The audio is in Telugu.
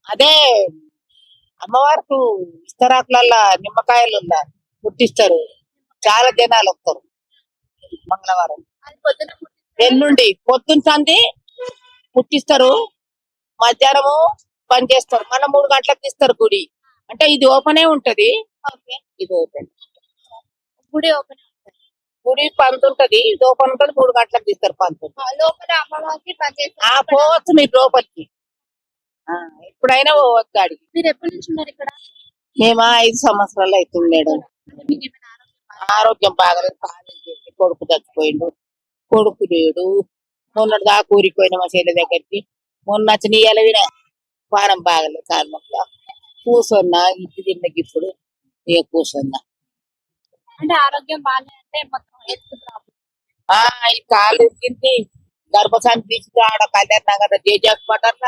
అదే అమ్మవారికి ఇస్తరాకులల్లా నిమ్మకాయలు పుట్టిస్తారు. చాలా జనాలు వస్తారు మంగళవారం. అది పొద్దున ఎల్లుండి పొద్దున్న సంది పుట్టిస్తారు, మధ్యాహ్నము పని చేస్తారు. మళ్ళీ 3 గంటలకు తీస్తారు గుడి. అంటే ఇది ఓపెనే ఉంటది. ఓకే. ఇది ఓపెన్. గుడి ఓపెన్ గుడి పంతు ఉంటది, ఇది ఓపెన్ ఉంటది. 3 గంటలకు తీస్తారు పంతు. లోపల అమ్మవారికి ఆ పనిచేస్తారు. పోవచ్చు మీరు లోపలికి. ఎప్పుడైనా పోవచ్చు ఆడికి. మీరు ఎప్పటి నుంచి ఉన్నారు ఇక్కడ? మేము 5 సంవత్సరాలు అవుతుంది మేడం. మీకు ఏమైనా ఆరోగ్యం బాగలేదు, కాలేజ్ చేసి కొడుకు చచ్చిపోయిండు, కొడుకు లేడు. మొన్నటి దాకా ఊరిపోయిన మా చెల్లి దగ్గరికి. మొన్న వచ్చి నీ ఎలవిన పానం బాగలేదు, కారణంగా కూర్చున్నా. ఇంటి తిన్నకి ఇప్పుడు ఇక కూర్చున్నా. అంటే ఆరోగ్యం బాగాలేదంటే మొత్తం హెల్త్ ప్రాబ్లం. ఈ కాలు ఎక్కింది, గర్భశాంతి తీసి ఆడ కళ్యాణ్ నగర్ జేజీ హాస్పిటల్